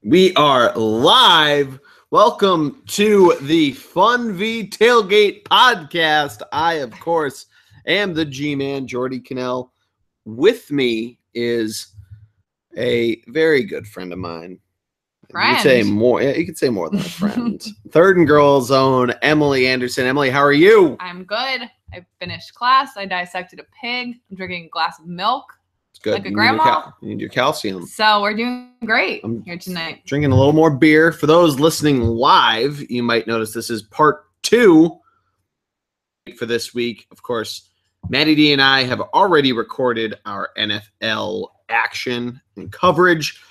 We are live. Welcome to the Funvee Tailgate podcast. I, of course, am the G-Man, Jordy Cannell. With me is a very good friend of mine. Friend. You could say more. You could say more than a friend. Third and Girls Own Emily Anderson. Emily, how are you? I'm good. I finished class. I dissected a pig. I'm drinking a glass of milk. It's good. Like a grandma. You need your calcium. So we're doing great I'm here tonight. Drinking a little more beer. For those listening live, you might notice this is part 2 for this week. Of course, Maddie D and I have already recorded our NFL action and coverage.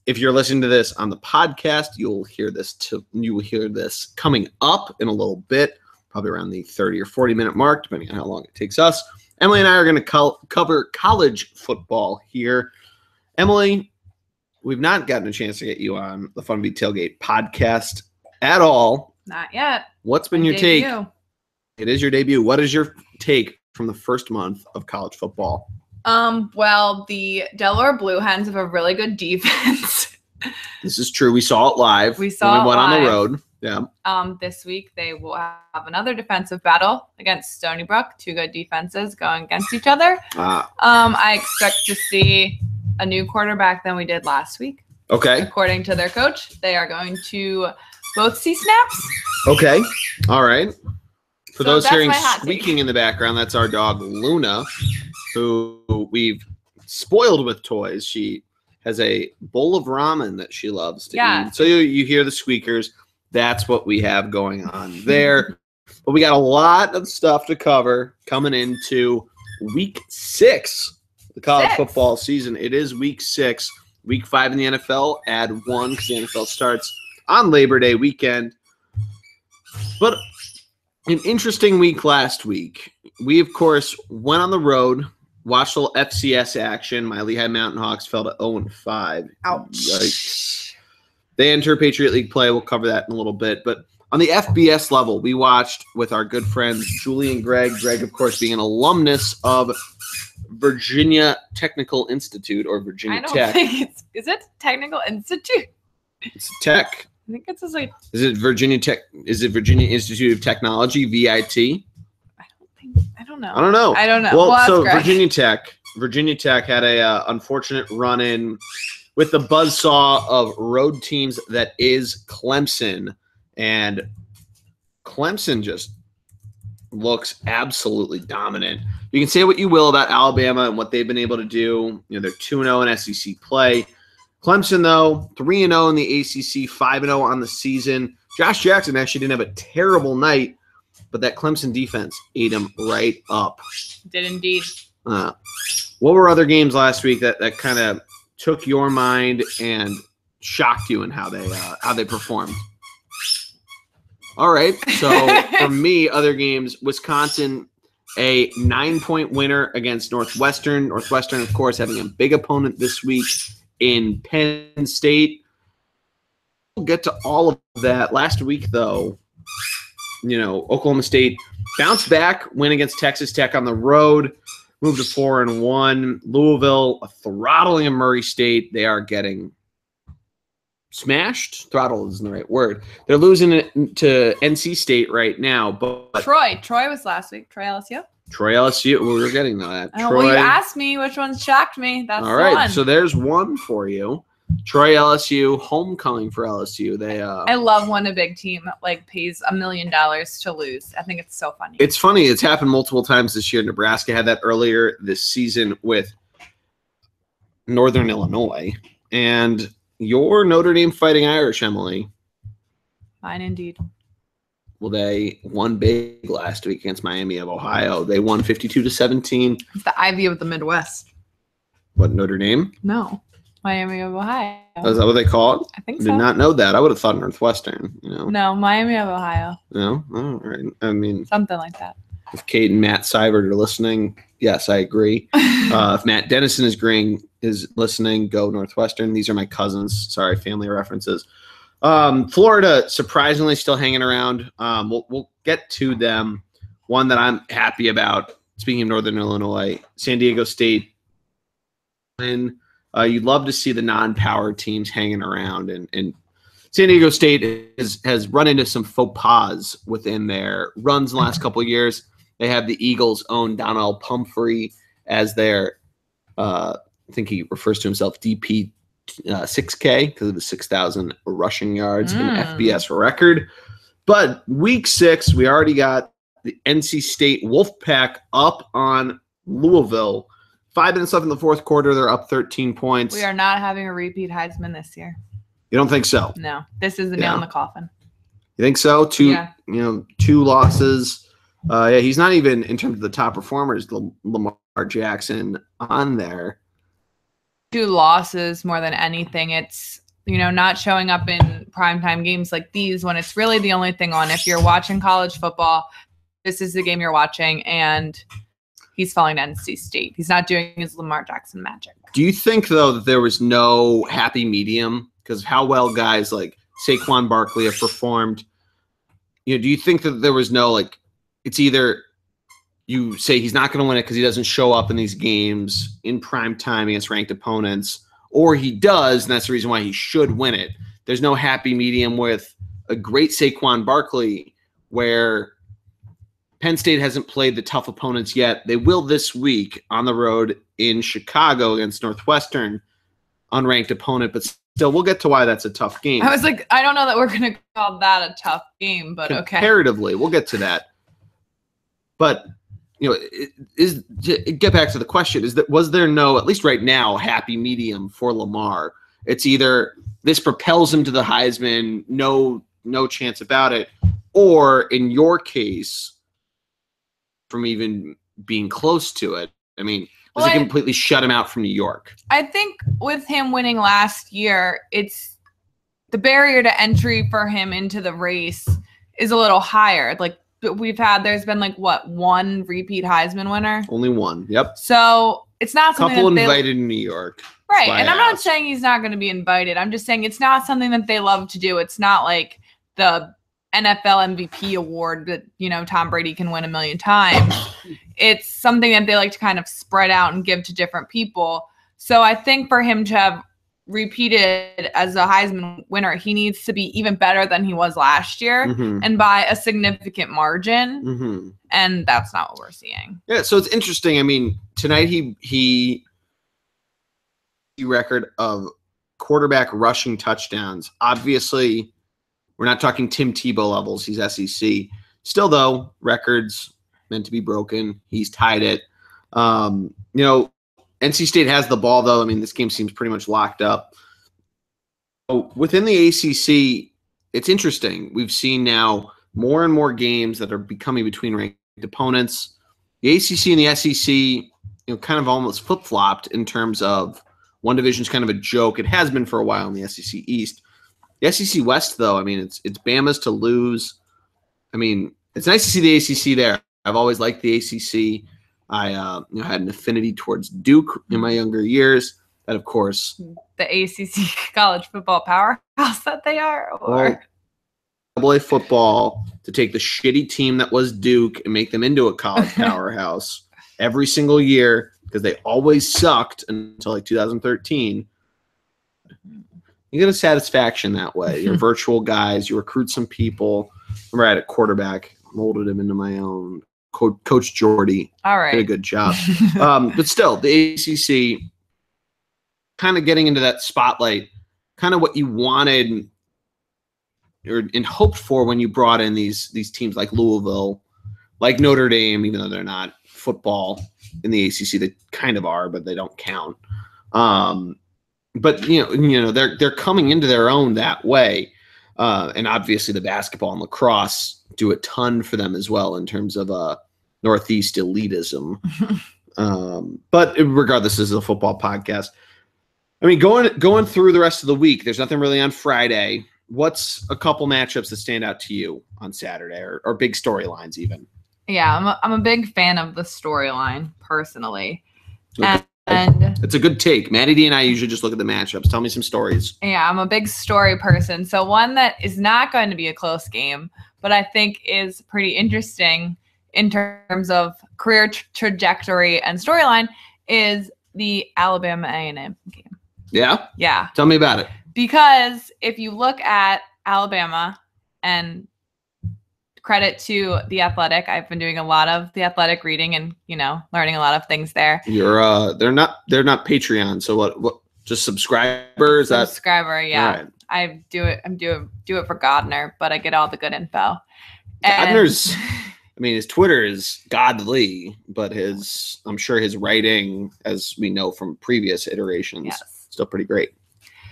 If you're listening to this on the podcast, you will hear this coming up in a little bit, probably around the 30 or 40 minute mark, depending on how long it takes us. Emily and I are going to cover college football here. Emily, we've not gotten a chance to get you on the Funvee Tailgate podcast at all. Not yet. What's been your take? It is your debut. What is your take from the first month of college football? Well, the Delaware Blue Hens have a really good defense. This is true. We saw it live. We went live on the road. Yeah. This week they will have another defensive battle against Stony Brook. Two good defenses going against each other. I expect to see a new quarterback than we did last week. Okay. According to their coach, they are going to both see snaps. Okay. All right. For those hearing squeaking take in the background, that's our dog Luna, who we've spoiled with toys. She has a bowl of ramen that she loves to eat. So you hear the squeakers. That's what we have going on there. But we got a lot of stuff to cover coming into week 6 of the college football season. It is week 6. Week 5 in the NFL. Add 1 because the NFL starts on Labor Day weekend. But an interesting week last week. We, of course, went on the road, watched a little FCS action. My Lehigh Mountain Hawks fell to 0-5. Ouch. Yikes. They enter Patriot League play. We'll cover that in a little bit. But on the FBS level, we watched with our good friends Julie and Greg. Greg, of course, being an alumnus of Virginia Technical Institute or Virginia Tech. I don't think is it Technical Institute? It's Tech. I think it's just like. Is it Virginia Tech? Is it Virginia Institute of Technology, VIT? I don't know. I don't know. Well, so Greg. Virginia Tech had a unfortunate run-in with the buzzsaw of road teams that is Clemson. And Clemson just looks absolutely dominant. You can say what you will about Alabama and what they've been able to do. You know, they're 2-0 in SEC play. Clemson, though, 3-0 in the ACC, 5-0 on the season. Josh Jackson actually didn't have a terrible night, but that Clemson defense ate him right up. Did indeed. What were other games last week that kind of took your mind and shocked you in how they performed? All right. So for me, other games, Wisconsin, a 9-point winner against Northwestern. Northwestern, of course, having a big opponent this week in Penn State. We'll get to all of that. Last week, though, Oklahoma State bounced back, win against Texas Tech on the road, moved to 4-1. Louisville, a throttling of Murray State. They are getting smashed. Throttle isn't the right word. They're losing it to NC State right now. But Troy was last week. Troy LSU. We were getting to that. Well, you asked me which one shocked me. That's all right. The one. So there's one for you. Troy LSU, homecoming for LSU. I love when a big team pays $1 million to lose. I think it's so funny. It's funny. It's happened multiple times this year. Nebraska had that earlier this season with Northern Illinois. And your Notre Dame Fighting Irish, Emily. Fine, indeed. Well, they won big last week against Miami of Ohio. They won 52-17. It's the Ivy of the Midwest. What, Notre Dame? No. Miami of Ohio. Is that what they call it? I think so. I did not know that. I would have thought Northwestern. No, Miami of Ohio. No? All right. I mean, something like that. If Kate and Matt Seibert are listening, yes, I agree. If Matt Dennison is listening, go Northwestern. These are my cousins. Sorry, family references. Florida, surprisingly, still hanging around. We'll get to them. One that I'm happy about, speaking of Northern Illinois, San Diego State. You'd love to see the non-power teams hanging around, and San Diego State has run into some faux pas within their runs in the last couple of years. They have the Eagles' own Donnell Pumphrey as their, I think he refers to himself DP 6K because of the 6,000 rushing yards in FBS record. But week 6, we already got the NC State Wolfpack up on Louisville. 5 minutes left in the fourth quarter. They're up 13 points. We are not having a repeat Heisman this year. You don't think so? No, this is the nail in the coffin. You think so? Two losses. He's not even, in terms of the top performers, Lamar Jackson on there. 2 losses more than anything. It's, not showing up in primetime games like these when it's really the only thing on. If you're watching college football, this is the game you're watching, and he's falling to NC State. He's not doing his Lamar Jackson magic. Do you think, though, that there was no happy medium because of how well guys like Saquon Barkley have performed? Do you think that there was no, it's either you say he's not going to win it because he doesn't show up in these games in prime time against ranked opponents, or he does, and that's the reason why he should win it. There's no happy medium with a great Saquon Barkley where Penn State hasn't played the tough opponents yet. They will this week on the road in Chicago against Northwestern, unranked opponent, but still, we'll get to why that's a tough game. I was like, I don't know that we're going to call that a tough game, but okay. Comparatively, we'll get to that. But, get back to the question, was there no, at least right now, happy medium for Lamar? It's either this propels him to the Heisman, no chance about it, or in your case, from even being close to it. I mean, does it completely shut him out from New York? I think with him winning last year, it's the barrier to entry for him into the race is a little higher. There's been one repeat Heisman winner? Only one, yep. So it's not something couple invited in New York. Right, and I'm not saying he's not going to be invited. I'm just saying it's not something that they love to do. It's not like the NFL MVP award that, Tom Brady can win a million times. It's something that they like to kind of spread out and give to different people. So I think for him to have repeated as a Heisman winner, he needs to be even better than he was last year and by a significant margin. And that's not what we're seeing. Yeah, so it's interesting. I mean, tonight he record of quarterback rushing touchdowns. Obviously, we're not talking Tim Tebow levels. He's SEC. Still, though, records meant to be broken. He's tied it. NC State has the ball, though. I mean, this game seems pretty much locked up. So within the ACC, it's interesting. We've seen now more and more games that are becoming between ranked opponents. The ACC and the SEC, kind of almost flip-flopped in terms of one division's kind of a joke. It has been for a while in the SEC East. The SEC West, though, I mean, it's Bama's to lose. I mean, it's nice to see the ACC there. I've always liked the ACC. I had an affinity towards Duke in my younger years. That, of course, the ACC college football powerhouse that they are, or double-A football to take the shitty team that was Duke and make them into a college powerhouse every single year because they always sucked until 2013. You get a satisfaction that way. You're virtual guys. You recruit some people. Remember, I had a quarterback, molded him into my own. Coach Jordy. All right. Did a good job. But still, the ACC kind of getting into that spotlight, kind of what you wanted and hoped for when you brought in these teams like Louisville, like Notre Dame, even though they're not football in the ACC. They kind of are, but they don't count. But they're coming into their own that way, and obviously the basketball and lacrosse do a ton for them as well in terms of Northeast elitism. But regardless, this is a football podcast. I mean, going through the rest of the week, there's nothing really on Friday. What's a couple matchups that stand out to you on Saturday, or big storylines even? Yeah, I'm a big fan of the storyline personally. Okay. And it's a good take. Maddie D and I usually just look at the matchups. Tell me some stories. Yeah, I'm a big story person. So one that is not going to be a close game, but I think is pretty interesting in terms of career trajectory and storyline is the Alabama A&M game. Yeah? Yeah. Tell me about it. Because if you look at Alabama, and credit to The Athletic, I've been doing a lot of The Athletic reading and, learning a lot of things there. They're not Patreon, so what just subscribers? Subscriber, yeah. Right. I'm do it for Godner, but I get all the good info. Godner's his Twitter is godly, but I'm sure his writing, as we know from previous iterations, still pretty great.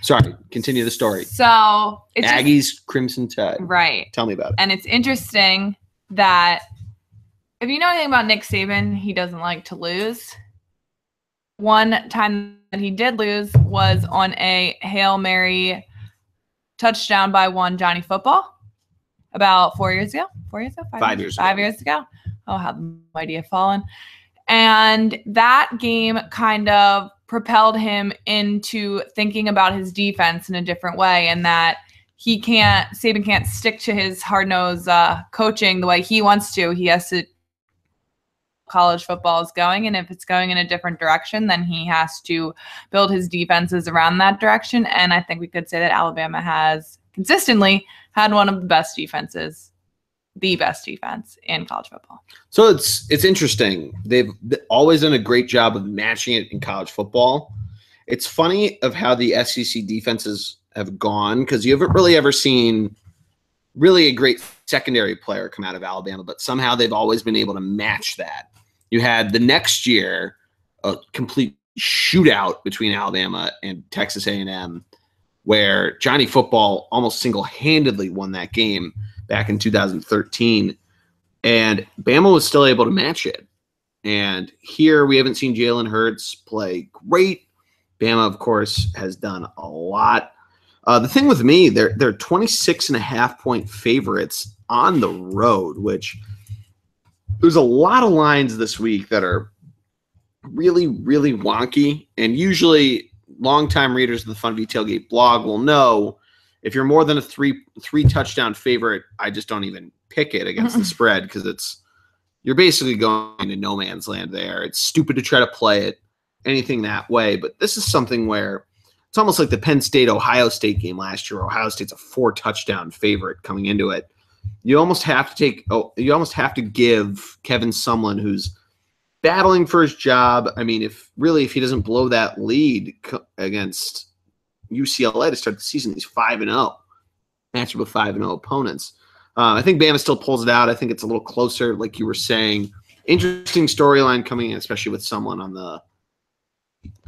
Sorry, continue the story. So it's Aggies Crimson Tide. Right. Tell me about it. And it's interesting that if you know anything about Nick Saban, he doesn't like to lose. One time that he did lose was on a Hail Mary touchdown by one Johnny Football about 4 years ago. 4 years ago? 5 years ago. 5 years ago. Oh, how the mighty have fallen. And that game kind of propelled him into thinking about his defense in a different way, and that Saban can't stick to his hard-nosed coaching the way he wants to. He has to college football is going, and if it's going in a different direction, then he has to build his defenses around that direction. And I think we could say that Alabama has consistently had one of the best defenses, the best defense in college football. So it's interesting. They've always done a great job of matching it in college football. It's funny of how the SEC defenses have gone, because you haven't really ever seen really a great secondary player come out of Alabama, but somehow they've always been able to match that. You had the next year a complete shootout between Alabama and Texas A&M, where Johnny Football almost single-handedly won that game back in 2013, and Bama was still able to match it. And here we haven't seen Jalen Hurts play great. Bama, of course, has done a lot. The thing with me, they're 26.5-point favorites on the road, which there's a lot of lines this week that are really, really wonky. And usually longtime readers of the Funvee Tailgate blog will know if you're more than a three touchdown favorite, I just don't even pick it against the spread, because you're basically going to no man's land there. It's stupid to try to play it anything that way. But this is something where it's almost like the Penn State-Ohio State game last year. Ohio State's a 4-touchdown favorite coming into it. You almost have to give Kevin Sumlin, who's battling for his job. If he doesn't blow that lead against UCLA to start the season, he's 5-0. Matchup with 5-0 opponents. I think Bama still pulls it out. I think it's a little closer, like you were saying. Interesting storyline coming in, especially with someone on the.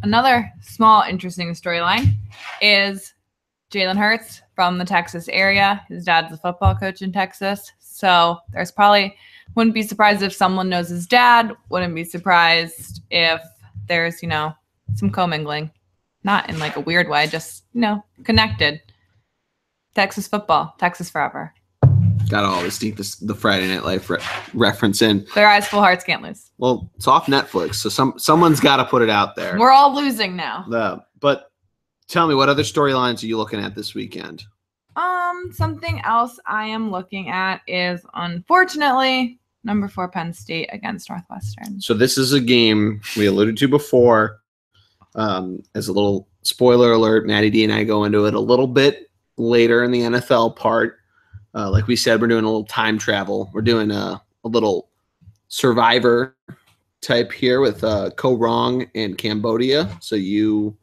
Another small interesting storyline is Jalen Hurts from the Texas area. His dad's a football coach in Texas. So there's wouldn't be surprised if someone knows his dad. Wouldn't be surprised if there's, some commingling. Not in like a weird way, just, connected. Texas football, Texas forever. Gotta always sneak the Friday Night Live reference in. Their eyes full, hearts can't lose. Well, it's off Netflix, so someone's got to put it out there. We're all losing now. But tell me, what other storylines are you looking at this weekend? Something else I am looking at is, unfortunately, number 4 Penn State against Northwestern. So this is a game we alluded to before. As a little spoiler alert, Maddie D and I go into it a little bit later in the NFL part. Like we said, we're doing a little time travel. We're doing a little Survivor type here with Co Wrong in Cambodia. So you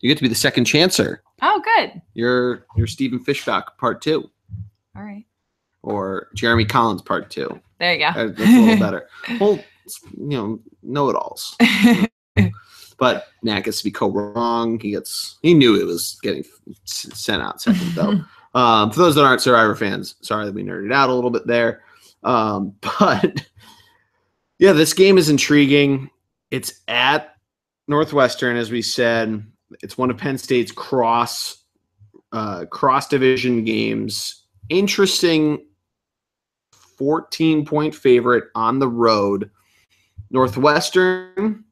get to be the second chancer. Oh, good. You're Stephen Fishbach part 2. All right. Or Jeremy Collins part 2. There you go. That's a little better. Well, know-it-alls. But Nat gets to be Co Wrong. He knew it was getting sent out second though. For those that aren't Survivor fans, sorry that we nerded out a little bit there. But yeah, this game is intriguing. It's at Northwestern, as we said. It's one of Penn State's cross division games. Interesting 14-point favorite on the road. Northwestern.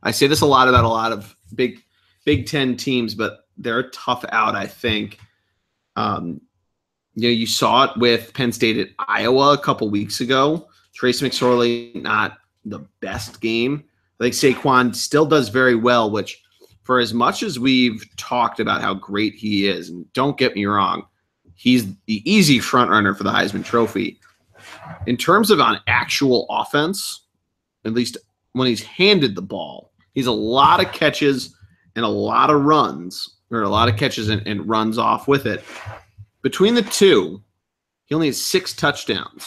I say this a lot about a lot of Big Ten teams, but they're a tough out, I think. You saw it with Penn State at Iowa a couple weeks ago. Trace McSorley, not the best game. I think Saquon still does very well, which for as much as we've talked about how great he is, and don't get me wrong, he's the easy front runner for the Heisman Trophy. In terms of on actual offense, at least when he's handed the ball, he's a lot of catches and a lot of runs, or a lot of catches and runs off with it. Between the two, he only has 6 touchdowns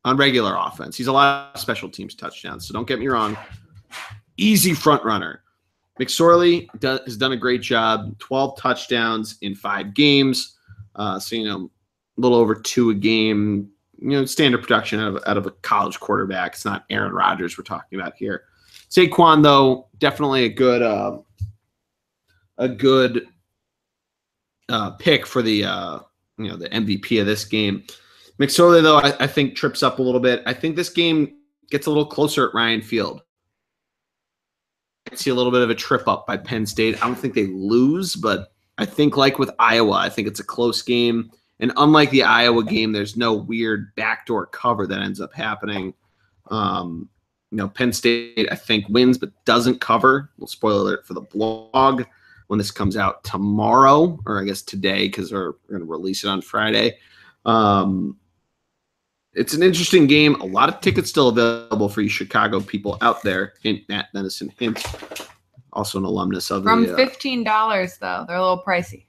on regular offense. He's a lot of special teams touchdowns, so don't get me wrong. Easy front runner. McSorley has done a great job. 12 touchdowns in 5 games. So, a little over 2 a game. Standard production out of a college quarterback. It's not Aaron Rodgers we're talking about here. Saquon, though, definitely a good pick for the the MVP of this game. McSorley, though, I think trips up a little bit. I think this game gets a little closer at Ryan Field. I see a little bit of a trip up by Penn State. I don't think they lose, but I think like with Iowa, I think it's a close game. And unlike the Iowa game, there's no weird backdoor cover that ends up happening. Penn State, I think, wins but doesn't cover. We'll spoil alert for the blog when this comes out tomorrow, or I guess today, because we're going to release it on Friday. It's an interesting game. A lot of tickets still available for you Chicago people out there. Hint, Matt Dennison, hint. Also an alumnus of from $15, though. They're a little pricey.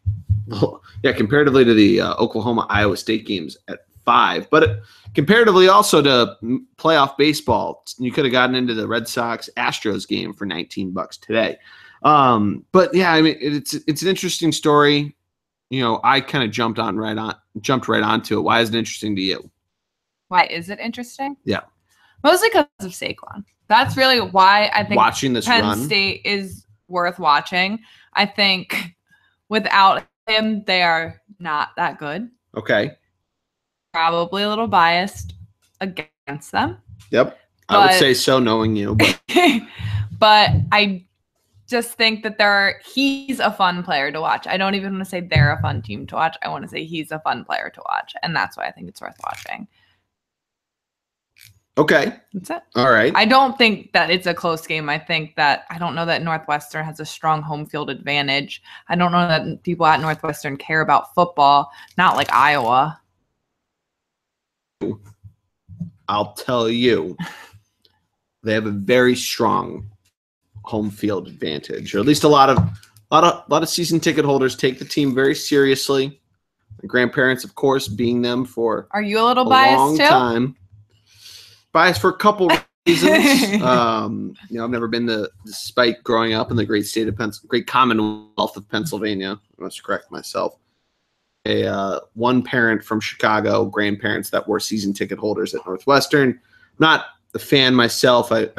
Well, yeah, comparatively to the Oklahoma-Iowa State games at $5. But comparatively also to playoff baseball, you could have gotten into the Red Sox-Astros game for $19 today. But, yeah, I mean, it's an interesting story. I kind of jumped right onto it. Why is it interesting to you? Why is it interesting? Yeah. Mostly because of Saquon. That's really why I think watching this Penn State is worth watching. I think without him, they are not that good. Okay. Probably a little biased against them. Yep. I would say so, knowing you. But, but I just think that he's a fun player to watch. I don't even want to say they're a fun team to watch. I want to say he's a fun player to watch. And that's why I think it's worth watching. Okay. That's it. All right. I don't think that it's a close game. I don't know that Northwestern has a strong home field advantage. I don't know that people at Northwestern care about football, not like Iowa. I'll tell you, they have a very strong home field advantage, or at least a lot of season ticket holders take the team very seriously. My grandparents, of course, being them for Are you a little biased long too? Time. Biased for a couple reasons. I've never been despite growing up in the great state of great Commonwealth of Pennsylvania. I must correct myself. One parent from Chicago, grandparents that were season ticket holders at Northwestern. Not a fan myself. I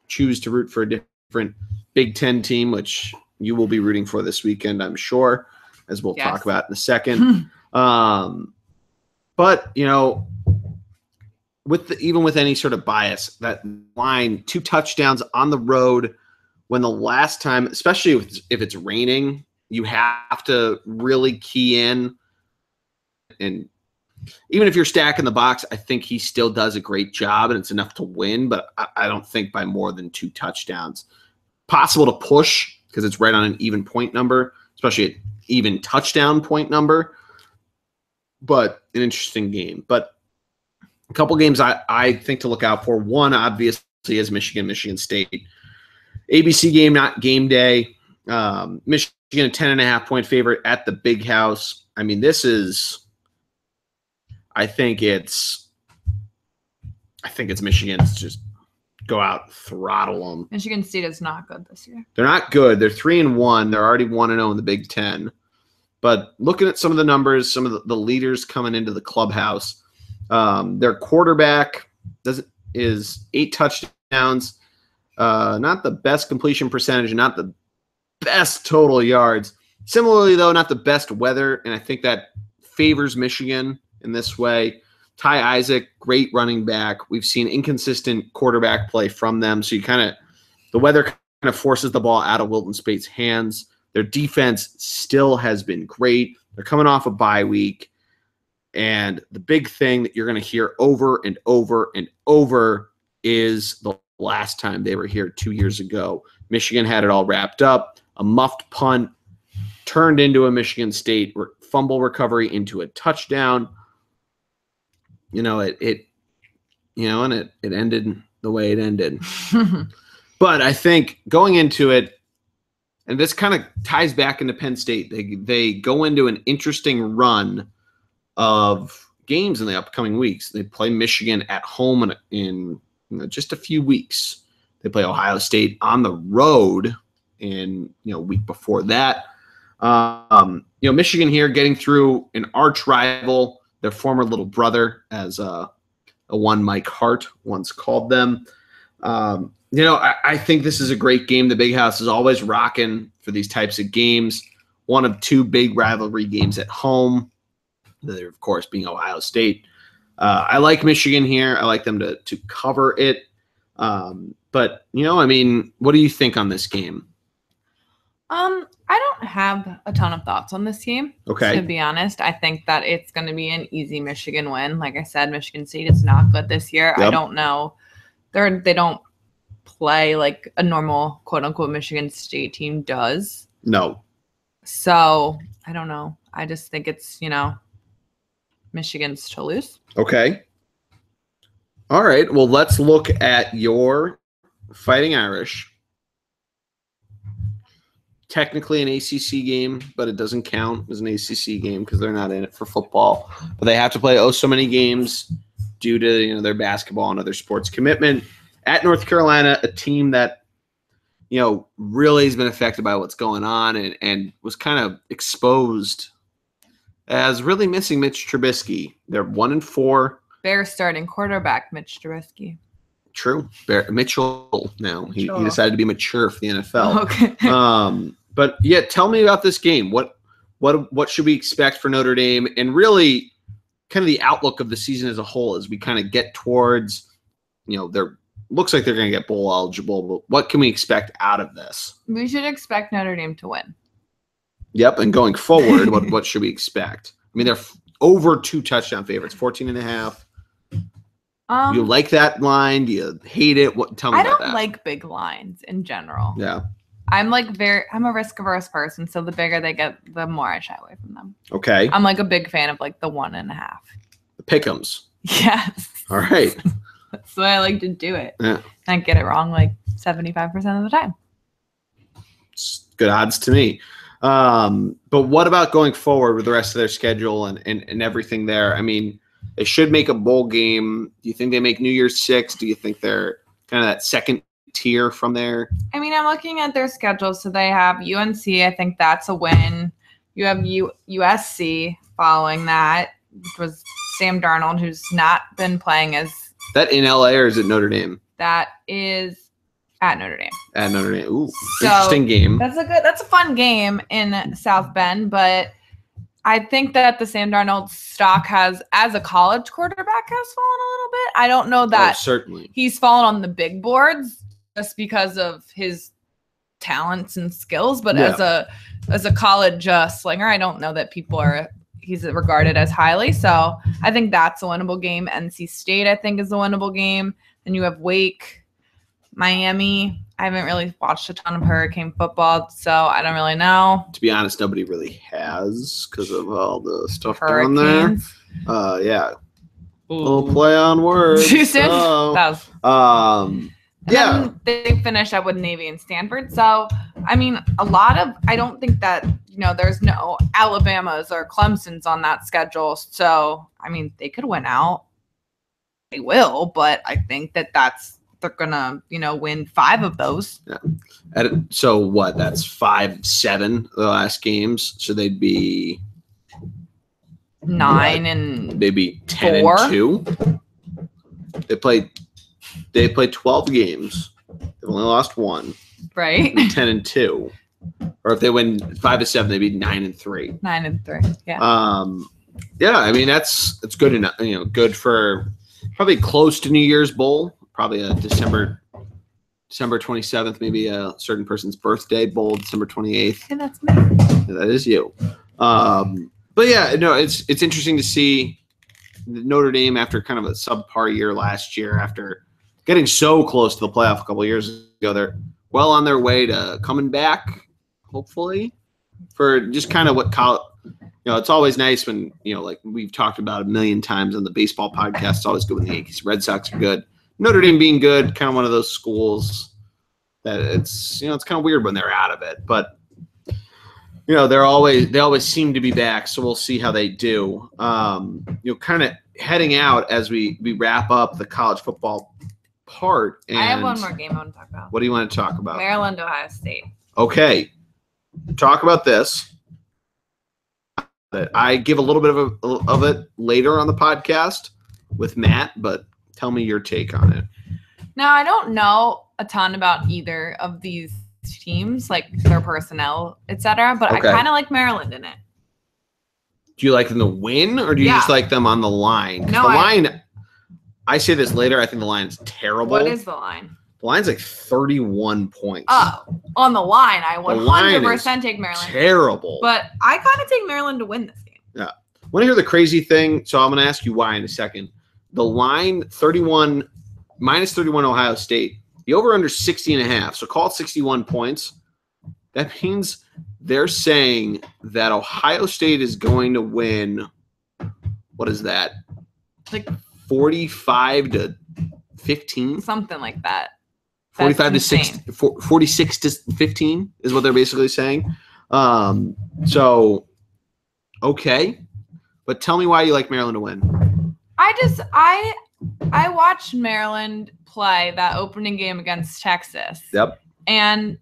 choose to root for a different Big Ten team, which you will be rooting for this weekend, I'm sure, as we'll talk about in a second. But even with any sort of bias, that line, 2 touchdowns on the road, when the last time, especially if it's raining, you have to really key in. And even if you're stacking the box, I think he still does a great job, and it's enough to win, but I don't think by more than 2 touchdowns. Possible to push because it's right on an even point number, especially an even touchdown point number, but an interesting game. But a couple games I think to look out for. One, obviously, is Michigan State. ABC game, not game day. Michigan, a 10.5-point favorite at the Big House. I mean, I think it's Michigan's just go out, throttle them. Michigan State is not good this year. They're not good. They're 3-1. They're already 1-0 in the Big Ten. But looking at some of the numbers, some of the leaders coming into the clubhouse, their quarterback is 8 touchdowns, not the best completion percentage, not the best total yards. Similarly, though, not the best weather, and I think that favors Michigan in this way. Ty Isaac, great running back. We've seen inconsistent quarterback play from them, so the weather kind of forces the ball out of Wilton Spate's hands. Their defense still has been great. They're coming off a bye week. And the big thing that you're going to hear over and over and over is the last time they were here 2 years ago. Michigan had it all wrapped up. a muffed punt turned into a Michigan State fumble recovery into a touchdown. And it ended the way it ended. But I think going into it, and this kind of ties back into Penn State, they go into an interesting run of games in the upcoming weeks. They play Michigan at home in just a few weeks. They play Ohio State on the road in a week before that. Michigan here getting through an arch rival, their former little brother, as a one Mike Hart once called them. I think this is a great game. The Big House is always rocking for these types of games. One of two big rivalry games at home. They're, of course, being Ohio State. I like Michigan here. I like them to cover it. But, what do you think on this game? I don't have a ton of thoughts on this game. Okay. To be honest, I think that it's going to be an easy Michigan win. Like I said, Michigan State is not good this year. Yep. I don't know. They don't play like a normal quote unquote Michigan State team does. No. So I don't know. I just think it's, Michigan's to lose. Okay. All right. Well, let's look at your Fighting Irish. Technically an ACC game, but it doesn't count as an ACC game because they're not in it for football. But they have to play so many games due to their basketball and other sports commitment. At North Carolina, a team that really has been affected by what's going on and was kind of exposed as really missing Mitch Trubisky. They're 1-4. Bears starting quarterback Mitch Trubisky. True. Mitchell now. He decided to be mature for the NFL. Okay. But yeah, tell me about this game. What should we expect for Notre Dame, and really kind of the outlook of the season as a whole as we kind of get towards, looks like they're going to get bowl eligible, but what can we expect out of this? We should expect Notre Dame to win. Yep. And going forward, what should we expect? I mean, they're over 2 touchdown favorites, 14.5. You like that line? Do you hate it? Tell me about that. I don't like big lines in general. Yeah. I'm a risk averse person, so the bigger they get, the more I shy away from them. Okay. I'm like a big fan of like the 1.5. The pick'ems. Yes. All right. That's the way I like to do it. Yeah. I get it wrong like 75% of the time. It's good odds to me. But what about going forward with the rest of their schedule and everything there? I mean, they should make a bowl game. Do you think they make New Year's Six? Do you think they're kind of that second tier from there? I mean, I'm looking at their schedule. So they have UNC. I think that's a win. You have USC following that, which was Sam Darnold, who's not been playing as. That in LA or is it Notre Dame? That is at Notre Dame. At Notre Dame. Ooh, so interesting game. That's a fun game in South Bend, but I think that the Sam Darnold stock as a college quarterback has fallen a little bit. I don't know that certainly he's fallen on the big boards just because of his talents and skills, but as a college slinger, I don't know that he's regarded as highly. So I think that's a winnable game. NC State, I think, is a winnable game. Then you have Wake, Miami. I haven't really watched a ton of Hurricane football, so I don't really know. To be honest, nobody really has because of all the stuff Hurricanes. down there. Yeah. Ooh. Little play on words. That was yeah. Then they finish up with Navy and Stanford. So, I mean, I don't think that, there's no Alabamas or Clemsons on that schedule. So, I mean, they could win out. They will, but I think that they're going to, win 5 of those. Yeah. So what? That's 5-7 the last games. So they'd be 9 and maybe 10-2. They played 12 games. They've only lost 1. Right. 10-2. Or if they win 5-7, they'd be 9-3. 9-3. Yeah. Yeah. I mean, that's good enough. Good for probably close to New Year's Bowl. Probably a December 27th, maybe a certain person's birthday bowl, December 28th. And that's me. That is you. But yeah, no, it's interesting to see Notre Dame after kind of a subpar year last year, after getting so close to the playoff a couple of years ago. They're well on their way to coming back. hopefully, for just kind of what college. It's always nice when, like we've talked about a million times on the baseball podcast, it's always good when the Yankees, Red Sox are good. Notre Dame being good, kind of one of those schools that it's kind of weird when they're out of it. But, they always seem to be back, so we'll see how they do. Kind of heading out as we wrap up the college football part. And I have one more game I want to talk about. What do you want to talk about? Maryland, Ohio State. Okay. Talk about this. I give a little bit of it later on the podcast with Matt, but tell me your take on it. Now, I don't know a ton about either of these teams, like their personnel, etc., but okay. I kind of like Maryland in it. Do you like them to win, or do you just like them on the line? No, the line, I say this later, I think the line is terrible. What is the line? The line's like 31 points. Oh, on the line, I 100% take Maryland. Terrible. But I kind of take Maryland to win this game. Yeah. Want to hear the crazy thing? So I'm going to ask you why in a second. The line, minus 31 Ohio State. The over-under 60.5. So call it 61 points. That means they're saying that Ohio State is going to win, what is that? Like 45 to 15? Something like that. 45 to 6, 46 to 15 is what they're basically saying. So, okay. But tell me why you like Maryland to win. I watched Maryland play that opening game against Texas. Yep. And,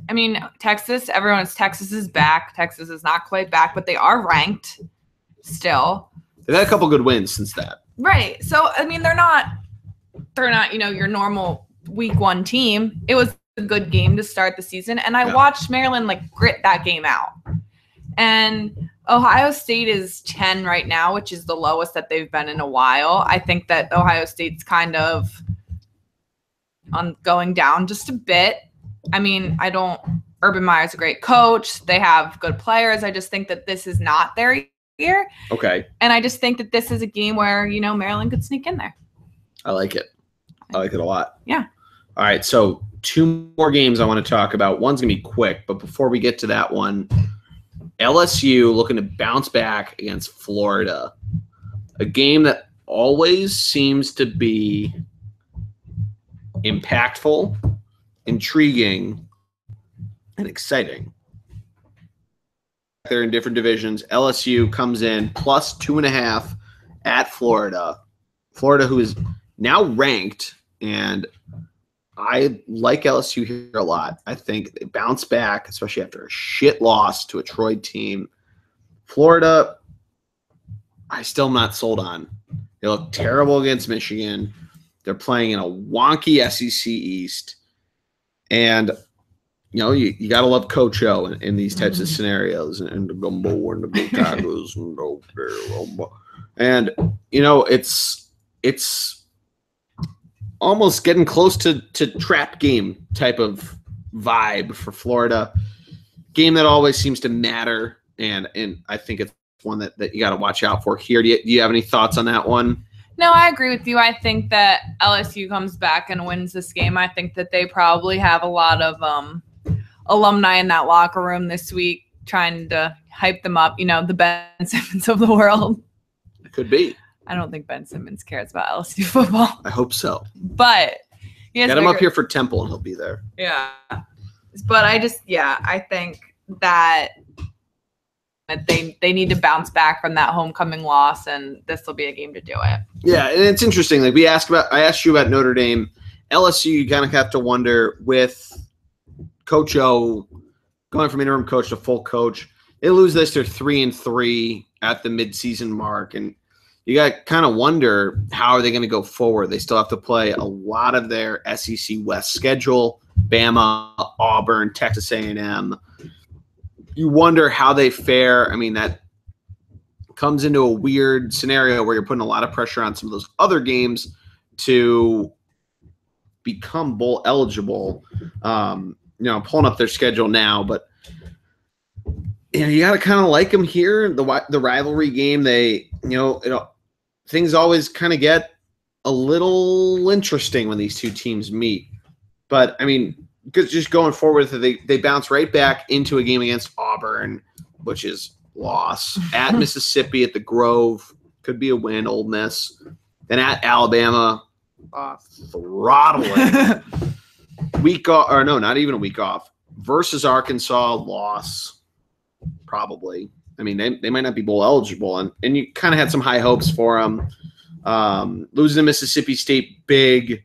I mean, Texas is back. Texas is not quite back, but they are ranked still. They've had a couple good wins since that. Right. So, I mean, they're not, your normal week one team. It was a good game to start the season. And I watched Maryland, grit that game out. And Ohio State is 10 right now, which is the lowest that they've been in a while. I think that Ohio State's kind of going down just a bit. I mean, Urban Meyer's a great coach. They have good players. I just think that this is not their year. Okay. And I just think that this is a game where, Maryland could sneak in there. I like it. I like it a lot. Yeah. All right. So 2 more games I want to talk about. One's going to be quick, but before we get to that one, LSU looking to bounce back against Florida. A game that always seems to be impactful, intriguing, and exciting. They're in different divisions. LSU comes in plus 2.5 at Florida. Florida, who is now ranked, and I like LSU here a lot. I think they bounce back, especially after a shit loss to a Troy team. Florida, I still am not sold on. They look terrible against Michigan. They're playing in a wonky SEC East. And, you got to love Coach O in these types of scenarios. And the gumbo and the go tacos and it's almost getting close to trap game type of vibe for Florida. Game that always seems to matter, and I think it's one that you got to watch out for here. Do you have any thoughts on that one? No, I agree with you. I think that LSU comes back and wins this game. I think that they probably have a lot of alumni in that locker room this week trying to hype them up, the Ben Simmons of the world. It could be. I don't think Ben Simmons cares about LSU football. I hope so. But get him up here for Temple and he'll be there. Yeah. But I think that they need to bounce back from that homecoming loss, and this will be a game to do it. Yeah, and it's interesting. I asked you about Notre Dame. LSU, you kind of have to wonder with Coach O going from interim coach to full coach. They lose this, they're 3-3 at the midseason mark, and you got to kind of wonder how are they going to go forward. They still have to play a lot of their SEC West schedule: Bama, Auburn, Texas A&M. You wonder how they fare. I mean, that comes into a weird scenario where you're putting a lot of pressure on some of those other games to become bowl eligible. I'm pulling up their schedule now, but you got to kind of like them here. The rivalry game, things always kind of get a little interesting when these two teams meet. But I mean, because just going forward, they bounce right back into a game against Auburn, which is loss. At Mississippi at the Grove, could be a win, Ole Miss. Then at Alabama, throttling. Week off, or no, not even a week off. Versus Arkansas, loss, probably. I mean, they might not be bowl eligible, and you kind of had some high hopes for them. Losing to Mississippi State big,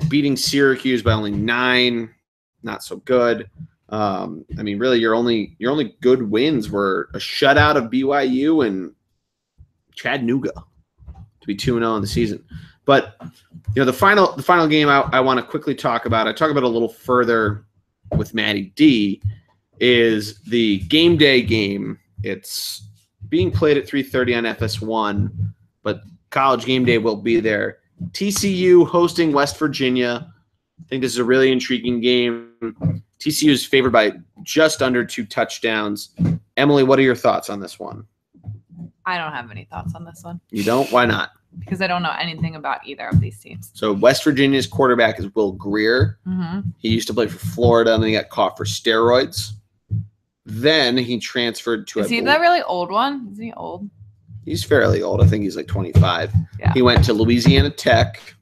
beating Syracuse by only 9, not so good. I mean, really, your only good wins were a shutout of BYU and Chattanooga to be 2-0 in the season. But the final game I want to quickly talk about. I talk about a little further with Maddie D. Is the game day game. It's being played at 3:30 on FS1, but College Game Day will be there. TCU hosting West Virginia. I think this is a really intriguing game. TCU is favored by just under 2 touchdowns. Emily, what are your thoughts on this one? I don't have any thoughts on this one. You don't? Why not? Because I don't know anything about either of these teams. So West Virginia's quarterback is Will Grier. Mm-hmm. He used to play for Florida, and then he got caught for steroids. Then he transferred to. Is he the really old one? Is he old? He's fairly old. I think he's like 25. Yeah. He went to Louisiana Tech,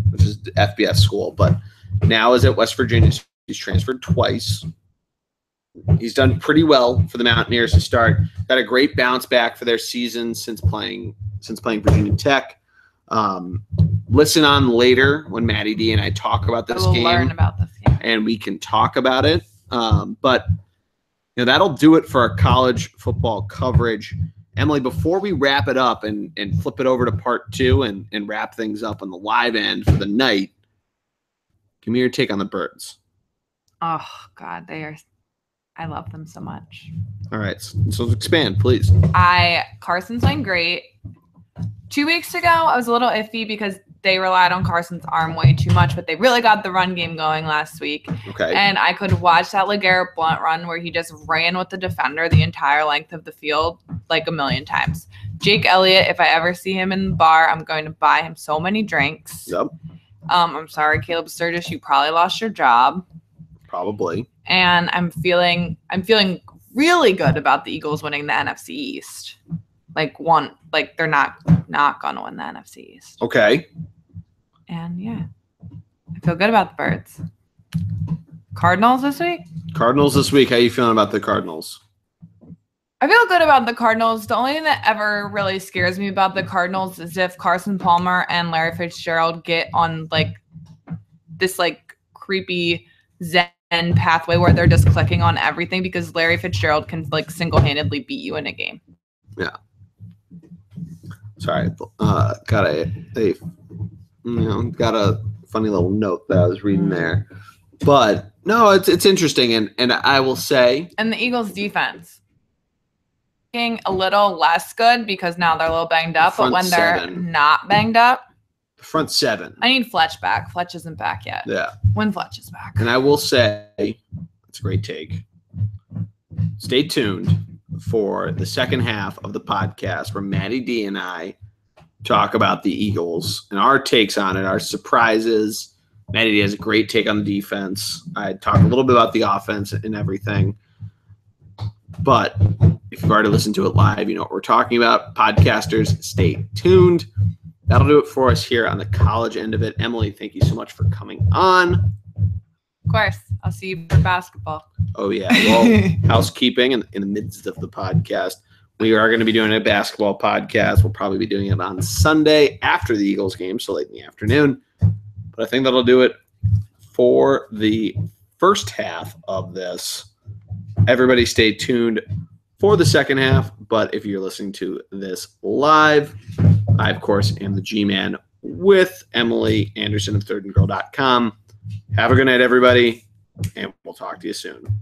which is the FBS school, but now is at West Virginia. He's transferred twice. He's done pretty well for the Mountaineers to start. Got a great bounce back for their season since playing Virginia Tech. Listen on later when Maddie D and I talk about this game. Learn about this game, and we can talk about it. But that'll do it for our college football coverage. Emily, before we wrap it up and flip it over to part 2 and wrap things up on the live end for the night, give me your take on the Birds. Oh God, I love them so much. All right, so expand, please. Carson's playing great. 2 weeks ago, I was a little iffy because they relied on Carson's arm way too much, but they really got the run game going last week. Okay. And I could watch that LeGarrette Blount run where he just ran with the defender the entire length of the field like a million times. Jake Elliott, if I ever see him in the bar, I'm going to buy him so many drinks. Yep. I'm sorry, Caleb Sturgis, you probably lost your job. Probably. And I'm feeling really good about the Eagles winning the NFC East. They're not gonna win the NFC East. Okay. And yeah, I feel good about the Birds. Cardinals this week. How you feeling about the Cardinals? I feel good about the Cardinals. The only thing that ever really scares me about the Cardinals is if Carson Palmer and Larry Fitzgerald get on this creepy Zen pathway where they're just clicking on everything, because Larry Fitzgerald can single-handedly beat you in a game. Yeah. Sorry, got a funny little note that I was reading there, but no, it's interesting, and I will say, and the Eagles' defense being a little less good because now they're a little banged up, but when they're not banged up, the front 7. I need Fletch back. Fletch isn't back yet. Yeah, when Fletch is back, and I will say, it's a great take. Stay tuned for the second half of the podcast where Maddie D and I talk about the Eagles and our takes on it, our surprises. Maddie D has a great take on the defense. I talk a little bit about the offense and everything. But if you've already listened to it live, you know what we're talking about. Podcasters, stay tuned. That'll do it for us here on the college end of it. Emily, thank you so much for coming on. Of course. I'll see you for basketball. Oh, yeah. Well, housekeeping in the midst of the podcast. We are going to be doing a basketball podcast. We'll probably be doing it on Sunday after the Eagles game, so late in the afternoon. But I think that'll do it for the first half of this. Everybody stay tuned for the second half. But if you're listening to this live, I, of course, am the G-Man with Emily Anderson of thirdandgirl.com. Have a good night, everybody, and we'll talk to you soon.